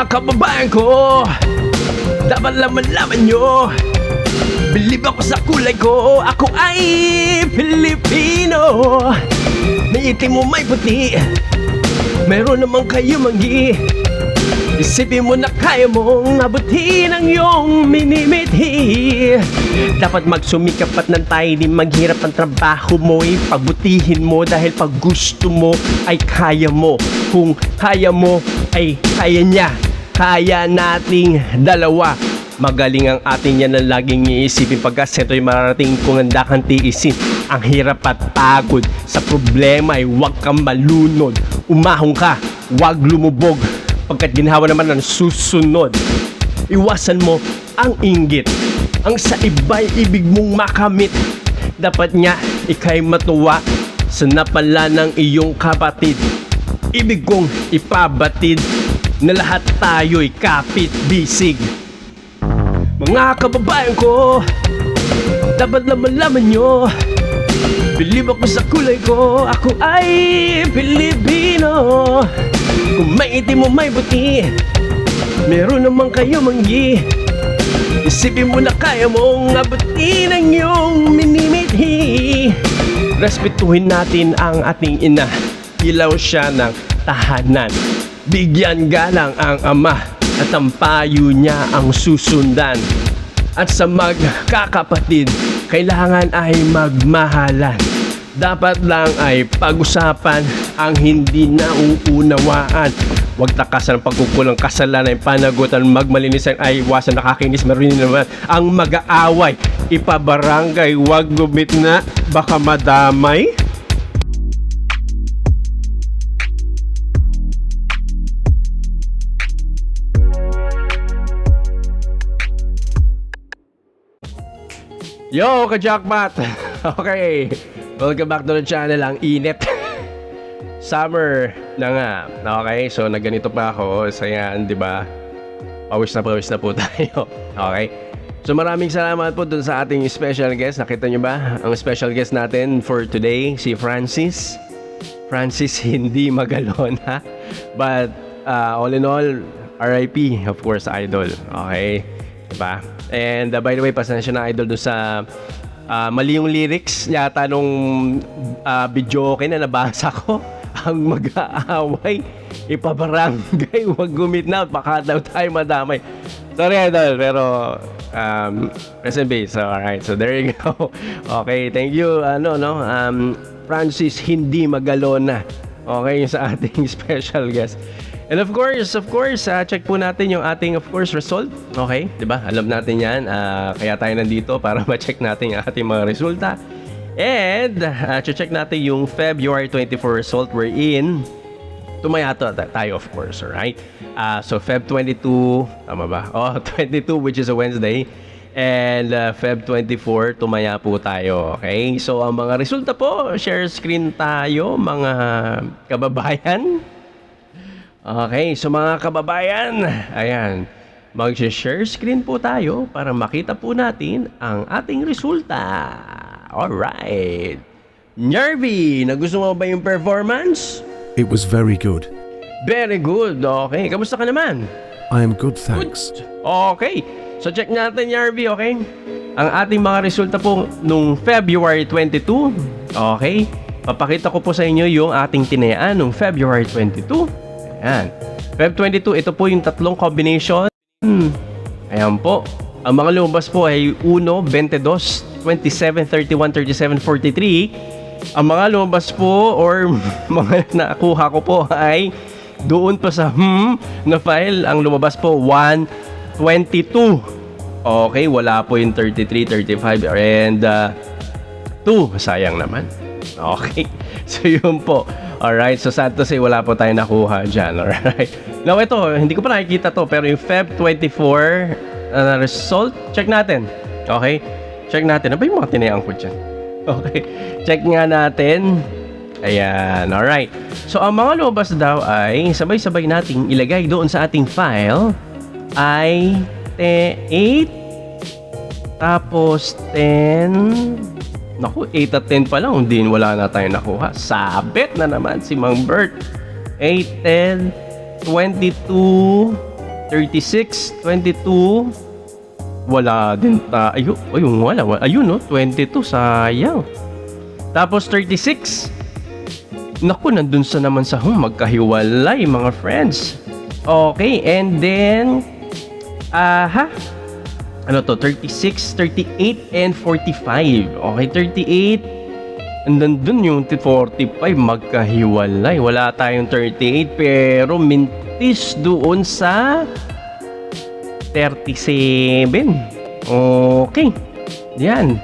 kababayan ko, dapat laman nyo, bilib ako sa kulay ko. Ako ay Pilipino. May itim mo may puti, meron naman kayo manggi. Isipin mo na kaya mong abutin ang iyong minimithi. Dapat magsumikap at ng tayo, di maghirap ang trabaho mo. Pagbutihin mo dahil pag gusto mo ay kaya mo. Kung kaya mo ay kaya niya. Kaya nating dalawa. Magaling ang ating yan na laging iisipin. Pagkas ito'y mararating kung handa kang tiisin. Ang hirap at pagod sa problema ay huwag kang malunod. Umahong ka, huwag lumubog. Pagkat ginhawa naman ang susunod. Iwasan mo ang inggit. Ang sa iba'y ibig mong makamit. Dapat nga ika'y matuwa sa napala ng iyong kapatid. Ibig kong ipabatid na lahat tayo'y kapit-bisig. Mga kababayan ko, dapat laman nyo, bilib ako sa kulay ko. Ako ay Pilipino. Kung may itim mo may buti, meron naman kayo manggi. Isipin mo na kaya mong abutin ang iyong minimithi. Respetuhin natin ang ating ina. Ilaw siya ng tahanan. Bigyan galang ang ama at ang payo niya ang susundan. At sa magkakapatid, kailangan ay magmahalan. Dapat lang ay pag-usapan ang hindi nauunawaan. Huwag takasan ang pagkukulang kasalanan, panagutan, magmalinis ay iwasan nakakinis, meron naman ang mag-aaway. Ipabarangay, huwag gumit na, baka madamay. Yo, ka-jackpot! Okay, welcome back to the channel. Ang init. Summer na nga. Okay, so nagganito pa ako. Sayan, di ba? Pawis na po tayo. Okay. So maraming salamat po dun sa ating special guest. Nakita nyo ba? Ang special guest natin for today, si Francis. Francis hindi Magalona. But all in all, RIP, of course, idol. Okay. Diba? And by the way, pasensya na idol doon sa mali yung lyrics yata nung video okay na nabasa ko. Ang mag-aaway, ipabarangay, huwag gumit na, baka daw tayo madamay. Sorry idol, pero rest in peace. So, alright, so there you go. Okay, thank you Francis hindi Magalona. Okay, sa ating special guest. And of course, check po natin yung ating, of course, result. Okay, di ba? Alam natin yan. Kaya tayo nandito para ma-check natin yung ating mga resulta. And, check natin yung February 24 result we're in. Tumayato tayo, of course, alright? So, Feb 22, tama ba? 22, which is a Wednesday. And, Feb 24, tumaya po tayo. Okay? So, ang mga resulta po, share screen tayo, mga kababayan. Okay, so mga kababayan, ayan, mag-share screen po tayo para makita po natin ang ating resulta. Alright. Nervy, nagustuhan mo ba yung performance? It was very good. Very good, okay. Kamusta ka naman? I am good, thanks. Good. Okay, so check natin, Nervy, okay? Ang ating mga resulta po nung February 22, okay? Papakita ko po sa inyo yung ating tinayaan nung February 22. Ayan. Feb 22, ito po yung tatlong combination. Ayan po. Ang mga lumabas po ay 1, 22, 27, 31, 37, 43. Ang mga lumabas po or mga nakuha ko po ay doon pa sa na file. Ang lumabas po 1, 22. Okay, wala po yung 33, 35 and 2. Sayang naman. Okay. So yun po. Alright, so sad to say wala po tayo nakuha dyan. Alright. Now ito, hindi ko pa nakikita to, pero yung Feb 24 result, check natin. Okay? Check natin. Ano ba yung mga tinayaan ko dyan? Okay. Check nga natin. Ayan. Alright. So ang mga lumabas daw ay sabay-sabay nating ilagay doon sa ating file ay 8, tapos 10. Naku, 8 at 10 pa lang, hindi wala na tayo nakuha. Sabit na naman si Mang Bert. 8, 10, 22, 36, 22. Wala din tayo. Ayun, wala. Ayun, no? 22, sayang. Tapos 36. Naku, nandun sa naman sa magkahiwalay, mga friends. Okay, and then, ano to? 36, 38, and 45. Okay, 38. And then dun yung 45, magkahiwalay. Wala tayong 38, pero mintis doon sa 37. Okay. Yan.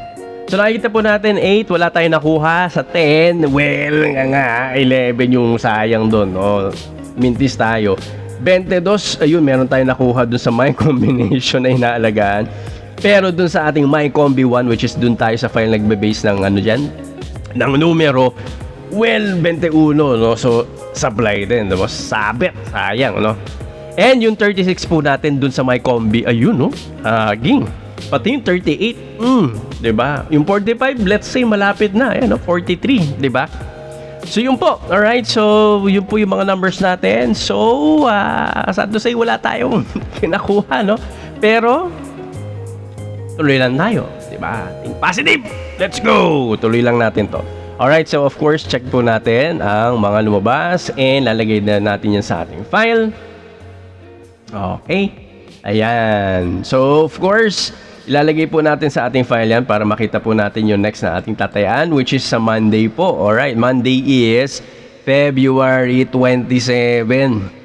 So nakikita po natin 8, wala tayong nakuha sa 10. Well, nga 11 yung sayang doon. Oh, mintis tayo. 22, ayun, meron tayong nakuha doon sa my combination na inaalagaan. Pero doon sa ating my combi 1, which is doon tayo sa file nagbe-base ng ano dyan, ng numero, well, 21, no? So, supply din, no? Sabit, sayang, no? And yung 36 po natin dun sa my combi, ayun, no? Haging. Pati yung 38, diba? Yung 45, let's say, malapit na, ayan, no? 43, diba? So, yun po. Alright, so, yun po yung mga numbers natin. So, sad to say, wala tayong kinakuha, no? Pero, tuloy lang tayo, diba? Think positive! Let's go! Tuloy lang natin to. Alright, so of course, check po natin ang mga lumabas and lalagay na natin yan sa ating file. Okay. Ayan. So, of course, ilalagay po natin sa ating file yan para makita po natin yung next na ating tatayaan, which is sa Monday po. Alright, Monday is February 27.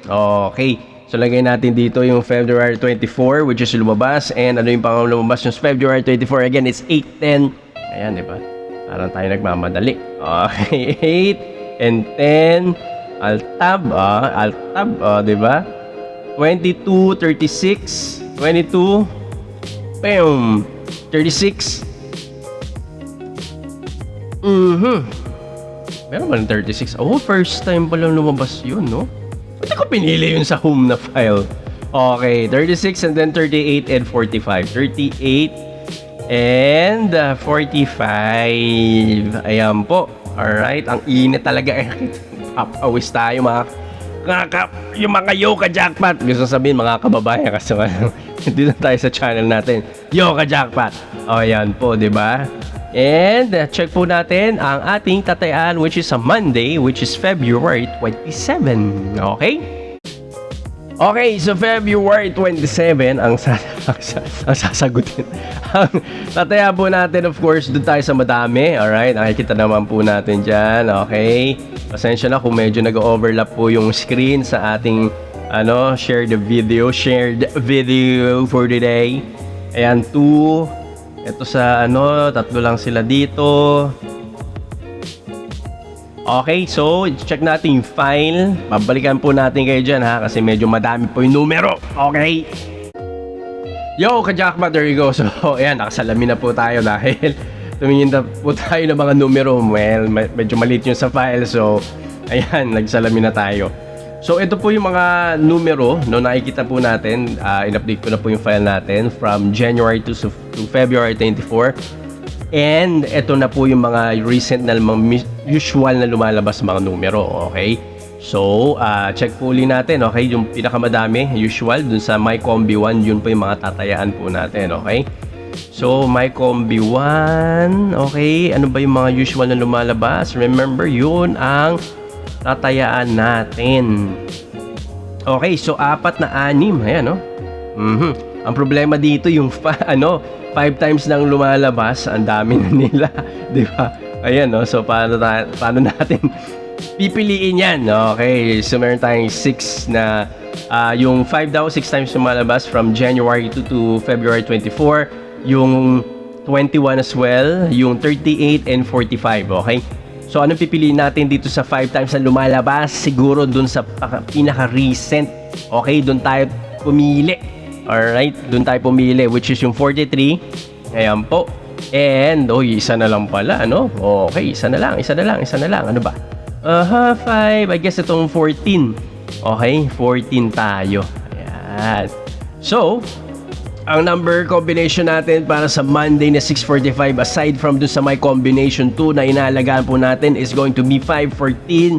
Okay. So, lagay natin dito yung February 24, which is lumabas. And ano yung pang lumabas yung February 24? Again, it's 8-10. Ayan, di ba? Parang tayo nagmamadali. Okay, 8 and 10. Alt-tab, di ba? 22, 36, 22, bam, 36. Meron ba ng 36? Oh, first time pa lang lumabas yun, no? Ba't ko pinili yun sa home na file? Okay, 36 and then 38 and 45. 38 and 45. Ayan po. Alright, ang init talaga. Papawis tayo mga yung mga Yoka Jackpot. Gusto sabihin mga kababayan kasi dito tayo sa channel natin. Yoka Jackpot. O, ayan po, di ba? And check po natin ang ating tatayaan, which is a Monday, which is February 27. Okay? Okay, so February 27 ang sasagutin. Ang tataya po natin, of course, doon tayo sa madami. Alright, nakikita naman po natin dyan. Okay, pasensya na kung medyo nag-overlap po yung screen sa ating shared video for today. Ayan, 2. Ito sa 3 lang sila dito. Okay, so check natin yung file. Babalikan po natin kayo dyan ha, kasi medyo madami po yung numero. Okay. Yo, ka-jackpot, there you go. So, ayan, nakasalamin na po tayo dahil tumingin na po tayo ng mga numero. Well, medyo maliit yung sa file. So, ayan, nagsalamin na tayo. So, ito po yung mga numero no, nakikita po natin. In-update ko na po yung file natin from January to February 24. And ito na po yung mga recent na mga usual na lumalabas mga numero, okay? So, check po ulit natin, okay? Yung pinakamadami, usual, dun sa My Combi 1, yun po yung mga tatayaan po natin, okay? So, My Combi 1, okay? Ano ba yung mga usual na lumalabas? Remember, yun ang tatayaan natin. Okay, so 4 na 6, ayan, no? Ang problema dito, yung 5 times nang lumalabas, ang dami na nila, di ba? Ayan, no? So, paano natin pipiliin yan? Okay, so meron tayong 6 na, yung 5 daw, 6 times lumalabas from January to February 24, yung 21 as well, yung 38 and 45, okay? So, anong pipiliin natin dito sa 5 times na lumalabas? Siguro dun sa pinaka-recent, okay? Dun tayo pumili. Alright, dun tayo pumili, which is yung 43. Ayan po. And, isa na lang pala, no? Okay, isa na lang. Ano ba? 5. I guess itong 14. Okay, 14 tayo. Ayan. So, ang number combination natin para sa Monday na 645, aside from dun sa my combination 2 na inaalagaan po natin, is going to be 5, 14,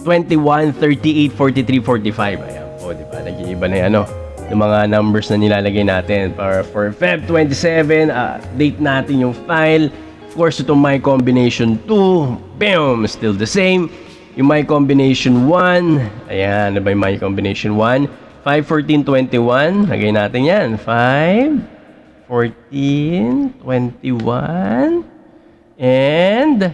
21, 38, 43, 45. Ayan po, di ba? Nag-iiba na yan, no? yung mga numbers na nilalagay natin. For Feb 27, date natin yung file. Of course, itong my combination 2, bam, still the same. Yung my combination 1, ayan, ano ba yung my combination 1? 5, 14, 21, lagay natin yan. 5, 14, 21, and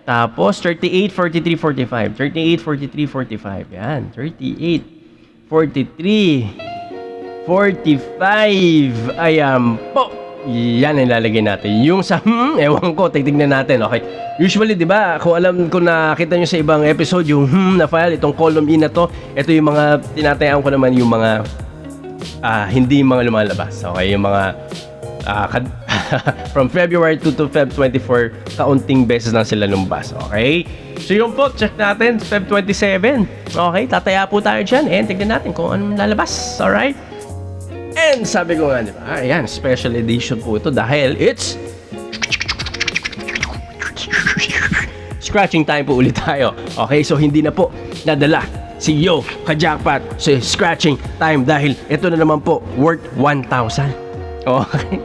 tapos 38, 43, 45. 38, 43, 45. Yan, 38, 43, 45. Ayan po. Yan ang ilalagay natin. Yung sa ewan ko, titignan natin. Okay. Usually, di ba, kung nakita nyo sa ibang episode, yung na file, itong column E na to, ito yung mga, tinatayaan ko naman yung mga hindi mga lumalabas. Okay, yung mga from February 2 to Feb 24, kaunting beses lang sila lumabas. Okay? So yun po, check natin, Feb 27. Okay, tataya po tayo dyan and tignan natin kung anong lalabas. Alright? And sabi ko nga, di ba? Ayan, special edition po ito dahil it's scratching time po ulit tayo. Okay, so hindi na po nadala si Yo Ka-Jackpot sa scratching time dahil ito na naman po worth 1,000. Okay.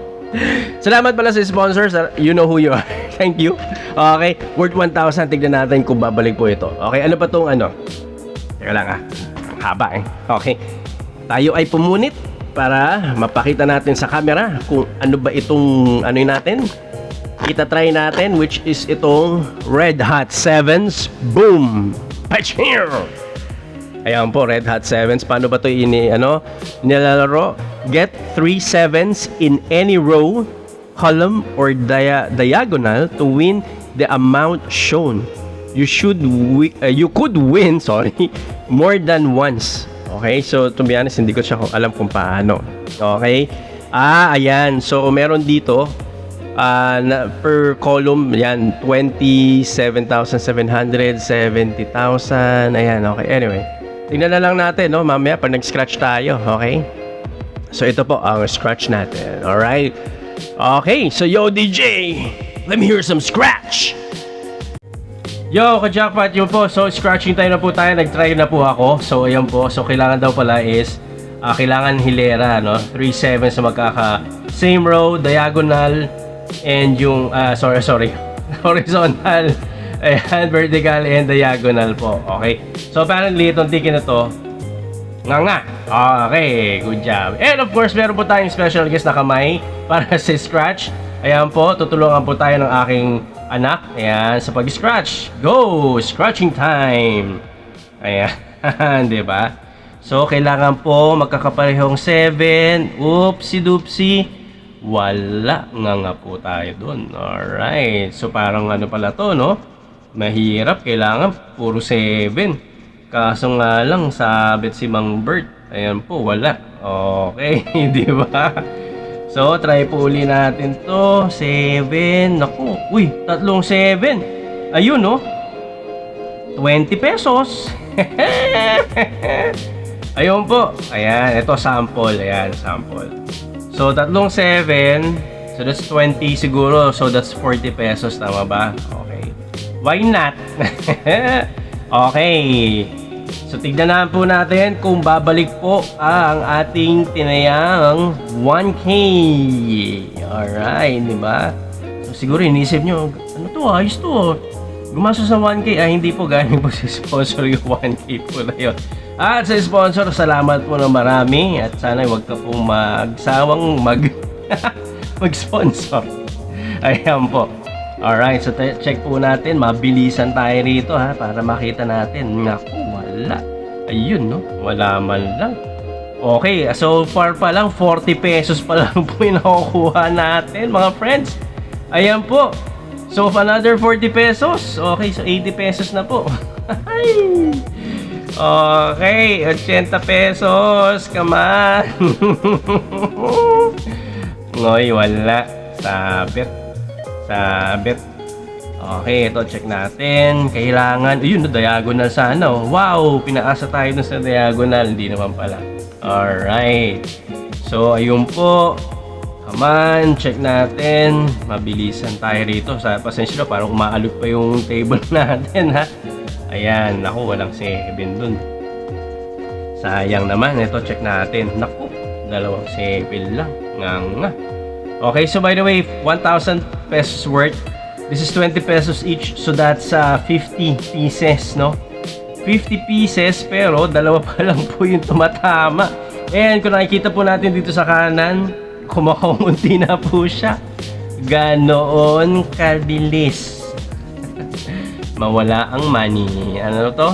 Salamat pala sa sponsors. You know who you are. Thank you. Okay, worth 1,000. Tignan natin kung babalik po ito. Okay, ano pa tong ano? Teka lang ang haba eh. Okay. Tayo ay pumunit para mapakita natin sa camera kung ano ba itong ano natin. Itatry natin which is itong Red Hot 7's Boom. Pachir! Ayan po, Red Hot 7's. Paano ba ito nilalaro? Get 3 7s in any row, column, or diagonal to win the amount shown. You could win, more than once. Okay, so to be honest, hindi ko siya alam kung paano. Okay? Ayan. So, meron dito, per column, yan, 27,700, 70,000. Ayan, okay. Anyway, tingnan na lang natin, no? Mamaya, pag nag-scratch tayo, okay? So, ito po ang scratch natin. Alright? Okay, so yo, DJ, let me hear some scratch! Yo, Ka-Jackpot, yun po. So, scratching tayo na po tayo. Nag-try na po ako. So, ayan po. So, kailangan daw pala is kailangan hilera, no? 3 7 sa same row, diagonal, and yung, horizontal, ayan, vertical, and diagonal po. Okay? So, apparently, itong ticket na to, nga. Okay, good job. And of course, meron po tayong special guest na kamay para sa scratch. Ayan po, tutulungan po tayo ng aking anak. Ayan, sa pag-scratch. Go! Scratching time! Ayan, di ba? So, kailangan po magkakaparehong 7. Oopsie-doopsie. Wala nga po tayo dun. Alright. So, parang ano pala to, no? Mahirap. Kailangan puro 7. Kaso nga lang, sabit si Mang Bert. Ayan po, wala. Okay, di ba? So, try po uli natin to. 7. Naku, uy, tatlong 7. Ayun, no? 20 pesos. Ayun po. Ayan, ito sample. Ayan, sample. So, tatlong 7. So, that's 20 siguro. So, that's 40 pesos. Tama ba? Okay. Why not? Okay. So, tignan na po natin kung babalik po ang ating tinayang 1K. Alright, di ba? So, siguro inisip nyo, ano to, ayos to. Gumastos sa 1K. Hindi po, galing po sa sponsor yung 1K po na yun. At sa sponsor, salamat po na marami. At sana huwag ka pong magsawang mag-sponsor. Ayan po. Alright, so check po natin. Mabilisan tayo rito ha, para makita natin. Naku, wala. Ayun, no? Wala man lang. Okay, so far pa lang, 40 pesos pa lang po yung nakukuha natin, mga friends. Ayan po. So, another 40 pesos. Okay, so 80 pesos na po. Okay, 80 pesos. Come on. Ngoy, wala. Sabit. Okay, ito check natin. Kailangan, yun, diagonal sana. Wow, pinaasa tayo dun sa diagonal. Hindi naman pala. Alright. So, ayun po. Come on, check natin. Mabilisan tayo rito. Sa pasensya na, parang umaalog pa yung table natin, ha. Ayan, naku, walang 7 dun. Sayang naman. Ito, check natin. Naku, Dalawang 7 lang. Nga. Okay, so by the way, 1,000 pesos worth. This is 20 pesos each. So that's 50 pieces, no? 50 pieces, pero dalawa pa lang po yung tumatama. And kung nakikita po natin dito sa kanan, kumakaunti na po siya. Ganoon kabilis. Mawala ang money. Ano to?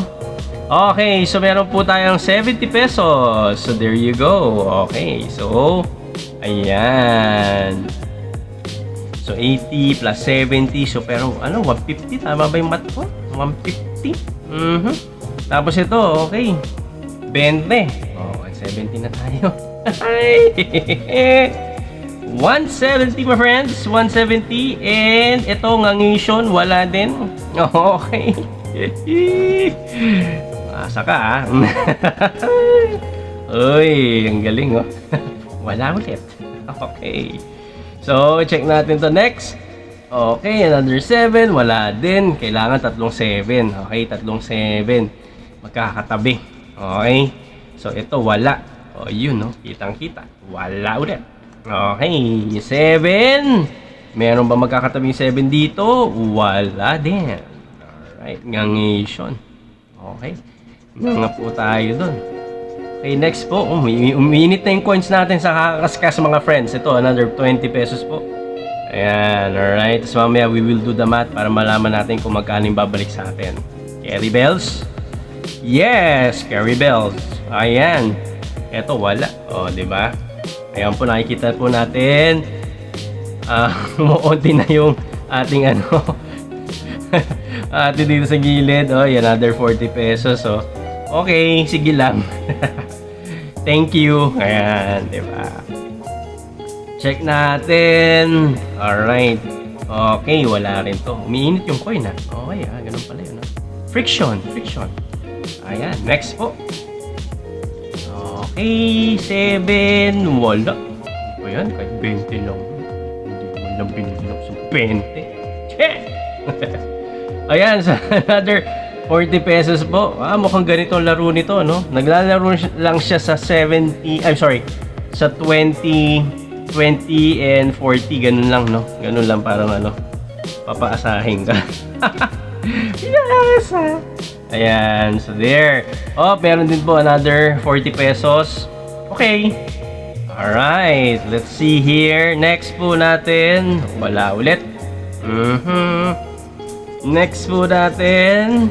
Okay, so meron po tayong 70 pesos. So there you go. Okay, so ayan. So 80 plus 70. So pero ano, 150. Tama ba yung math ko? 150. Tapos ito, okay. 20. Oh, 170 na tayo. 170 my friends. 170. And ito, ngangation, wala din. Okay. Asa ka ah. Uy, ang galing oh. Wala ulit. Okay. So, check natin to next. Okay, another 7. Wala din. Kailangan tatlong 7. Okay, tatlong 7. Magkakatabi. Okay. So, ito wala. O, yun no. Kitang-kita. Wala ulit. Okay, 7. Meron ba magkakatabing 7 dito? Wala din. Alright, ngangation. Okay. Nga po tayo dun. Okay, next po. Uminit na yung coins natin sa kakaskas mga friends. Ito, another 20 pesos po. Ayan, alright. So mamaya we will do the math para malaman natin kung magkano yung babalik sa atin. Carry bells? Yes, carry bells. Ayan. Ito, wala. O, diba? Ayan po, nakikita po natin. Umuunti na yung ating ano. Atin dito sa gilid. O, another 40 pesos. So, okay, sige lang. Thank you. Ayan, diba? Check natin. Alright. Okay, wala rin to. Umiinit yung coin ha. Okay ganun pala yun ha. Friction. Ayan, next po. Okay, 7. Wala. Ayan, kahit 20 lang. Hindi mo lang binilok sa 20. Check! Ayan, so another 40 pesos po. Mukhang ganito ang laro nito, no? Naglalaro lang siya sa 70, I'm sorry, sa 20 and 40, ganun lang, no? Ganun lang, parang ano, papaasahin ka. Pinasa! Ayan, so there. Oh, meron din po another 40 pesos. Okay. Alright, let's see here. Next po natin. Wala ulit. Next po natin.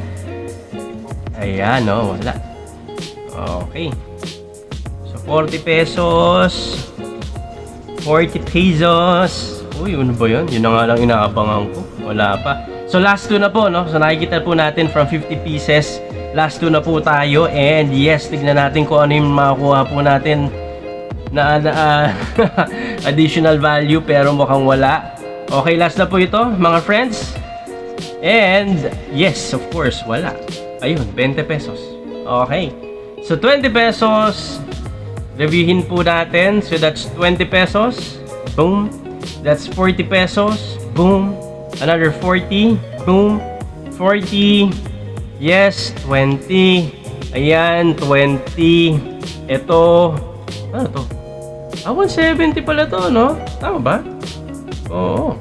Ayan, no, wala. Okay. So, 40 pesos. 40 pesos. Uy, ano ba yun? Yun na nga lang inaabangan ko. Wala pa. So, last two na po, no? So, nakikita po natin from 50 pieces. Last two na po tayo. And yes, tignan natin kung ano yung makukuha po natin na additional value. Pero mukhang wala. Okay, last na po ito, mga friends. And yes, of course, wala. Ayun, 20 pesos. Okay. So, 20 pesos. Reviewin po natin. So, that's 20 pesos. Boom. That's 40 pesos. Boom. Another 40. Boom. 40. Yes, 20. Ayan, 20. Ito. Ano to? 170 pala to, no? Tama ba? Oo.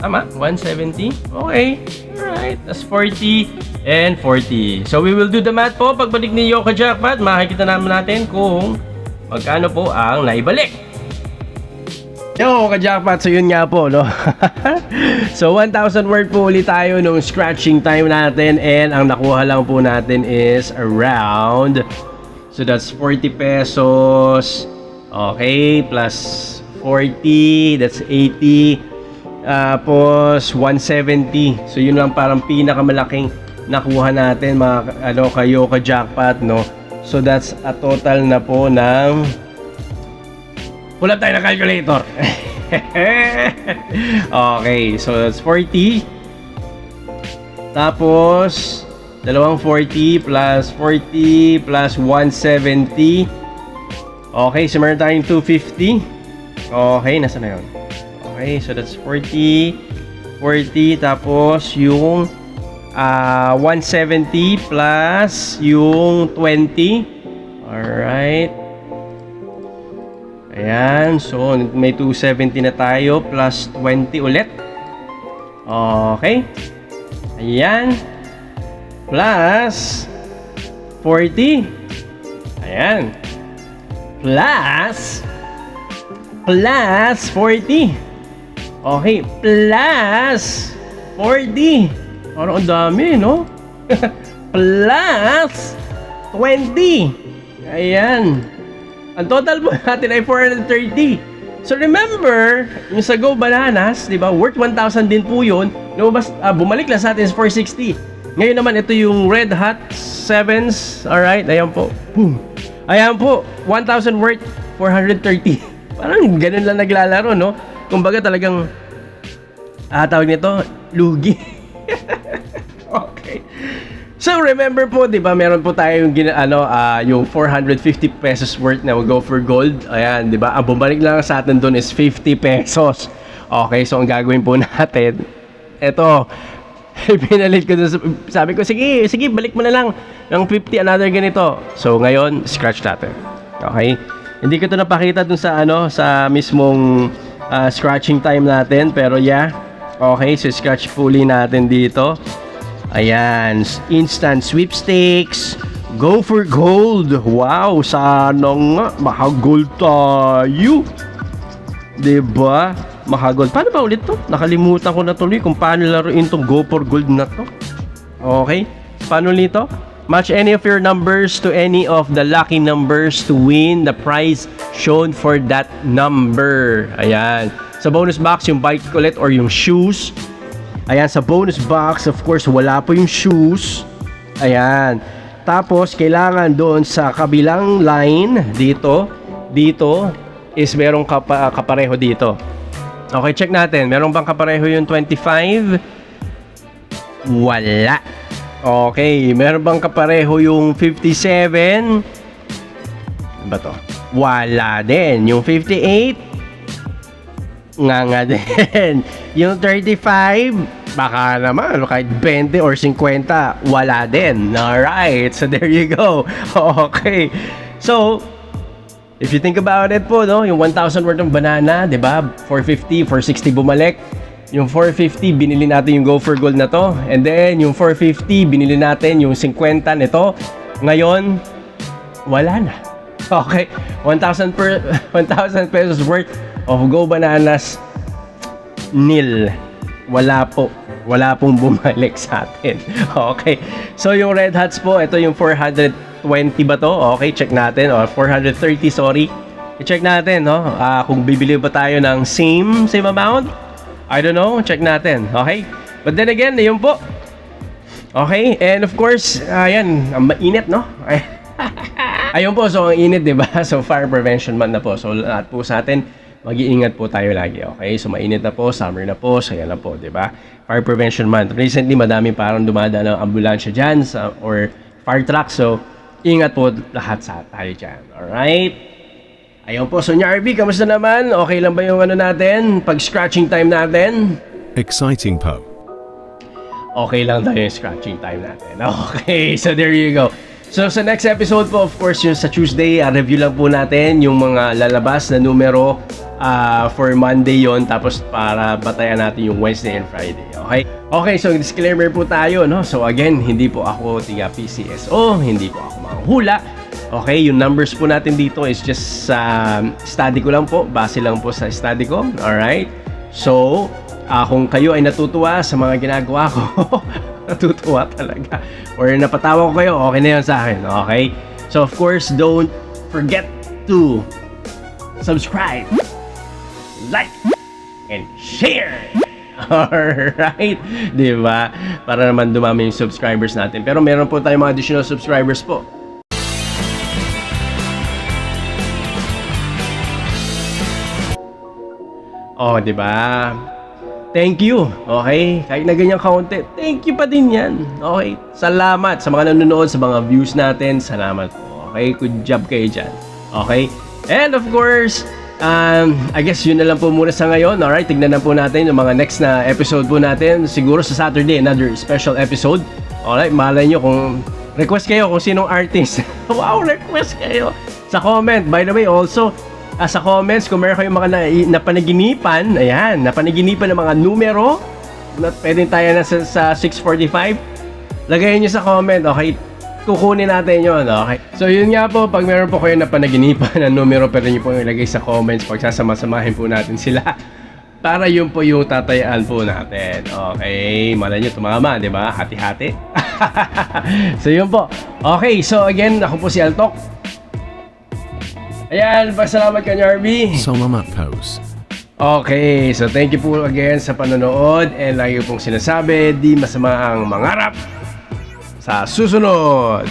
Tama? 170. Okay. Alright. That's 40 and 40. So, we will do the math po. Pagbalik ni Yoka Jackpot, makikita naman natin kung magkano po ang naibalik. Yo, ka-jackpot. So, yun nga po, no? So, 1,000 worth po ulit tayo nung scratching time natin. And ang nakuha lang po natin is around, so that's 40 pesos. Okay, plus 40, that's 80. Tapos 170. So, yun lang parang pinakamalaking nakuha natin, mga ano, kayo ka-jackpot, no? So, that's a total na po ng, pull up tayo na calculator. Okay, so that's 40. Tapos dalawang 40 plus 40 plus 170. Okay, so meron tayong 250. Okay, nasa na yun? Okay, so that's 40 tapos yung 170 plus yung 20. Alright. Ayan, so may 270 na tayo plus 20 ulit. Okay. Ayan. Plus 40. Ayan. Plus 40. Okay, plus 40. Parang ang dami, no? Plus 20. Ayan. Ang total po natin ay 430. So remember, yung sa Go Bananas, di ba, worth 1,000 din po yun. Bumalik lang sa atin is 460. Ngayon naman, ito yung Red Hot 7s. Alright, ayan po. Boom. Ayan po, 1,000 worth 430. Parang ganun lang naglalaro, no? Kumbaga talagang, tawag nito, lugi. Okay. So remember po, 'di ba, meron po tayong yung 450 pesos worth na Go for Gold. Ayan, 'di ba? Ang bumalik lang sa atin doon is 50 pesos. Okay, so ang gagawin po natin, eto, pinalit ko doon, sabi ko, sige, balik mo na lang ng 50 another ganito. So ngayon, scratch natin. Okay? Hindi ko 'to napakita doon sa sa mismong scratching time natin, pero yeah. Okay, so scratch fully natin dito. Ayan, instant sweepstakes, Go for Gold. Wow, sana nga makagold tayo. Diba? Makagold. Paano ba ulit to? Nakalimutan ko na tuloy kung paano laruin tong Go for Gold na to. Okay, paano nito? Match any of your numbers to any of the lucky numbers to win the prize shown for that number. Ayan. Sa bonus box, yung bike ulit or yung shoes. Ayan, sa bonus box, of course, wala po yung shoes. Ayan. Tapos, kailangan doon sa kabilang line, dito is merong kapareho dito. Okay, check natin. Meron bang kapareho yung 25? Wala. Okay, meron bang kapareho yung 57? Ano ba to? Wala din. Yung 58? Nga din. Yung 35? Baka naman, kahit 20 or 50, wala din. Alright, so there you go. Okay. So, if you think about it po, no, yung 1,000 worth ng banana, di ba? 450, 460 bumalik. Yung 450, binili natin yung Go for Gold na to. And then, yung 450, binili natin yung 50 nito. Ngayon, wala na. Okay, 1,000 pesos worth of Go Bananas, nil. Wala pong bumalik sa atin. Okay. So yung Red Hots po, ito yung 420 ba to? Okay, check natin. 430, sorry. I-check natin, no? Kung bibili ba tayo ng same amount? I don't know. Check natin. Okay? But then again, yun po. Okay? And of course, ayan, ang mainit, no? Ayun po, so ang init, di ba? So fire prevention month na po. So lahat po sa atin, mag-iingat po tayo lagi, okay? So mainit na po, summer na po, so yan na po, di ba? Fire prevention month. Recently, madami parang dumadaan ng ambulansya dyan or fire truck, so ingat po lahat sa tayo dyan, alright? Ayun po, so Nyarby, kamusta naman? Okay lang ba yung natin? Pag-scratching time natin? Exciting, Poe. Okay lang tayo yung scratching time natin. Okay, so there you go. So sa next episode po, of course, yung sa Tuesday, review lang po natin yung mga lalabas na numero for Monday yon, tapos para batayan natin yung Wednesday and Friday. Okay? Okay, so disclaimer po tayo, no? So again, hindi po ako tiga PCSO, hindi po ako manghula. Okay, yung numbers po natin dito is just study ko lang po, base lang po sa study ko. Alright? So, kung kayo ay natutuwa sa mga ginagawa ko, natutuwa talaga, or napatawa ko kayo, okay na yun sa akin. Okay? So of course, don't forget to subscribe, like, and share. Alright? Diba? Para naman dumami yung subscribers natin. Pero meron po tayong mga additional subscribers po. Oh, diba? Thank you. Okay? Kahit na ganyan kaunti, thank you pa din yan. Okay? Salamat sa mga nanonood, sa mga views natin. Salamat po. Okay? Good job kayo dyan. Okay? And of course, I guess yun na lang po muna sa ngayon. Alright? Tignan na po natin yung mga next na episode po natin. Siguro sa Saturday, another special episode. Alright? Malay nyo kung request kayo kung sinong artist. Wow, request kayo sa comment. By the way, also, sa comments kung meron kayong mga napanaginipan, ayan, napanaginipan ng mga numero na pwedeng tayo na sa 645. Lagay nyo sa comment, okay? Kukunin natin yon, okay? So yun nga po, pag meron po kayo napanaginipan ng numero, pwede nyo po ilagay sa comments. Pagsasama-samahin po natin sila para yun po yung tatayaan po natin. Okay, malay nyo tumama, di ba? Hati-hati. So yun po. Okay, so again, ako po si Altok. Ayan, pasalamat ka, Narby. Salamat pose. Okay, so thank you po again sa panonood. And lagi pong sinasabi, di masama ang mangarap sa susunod.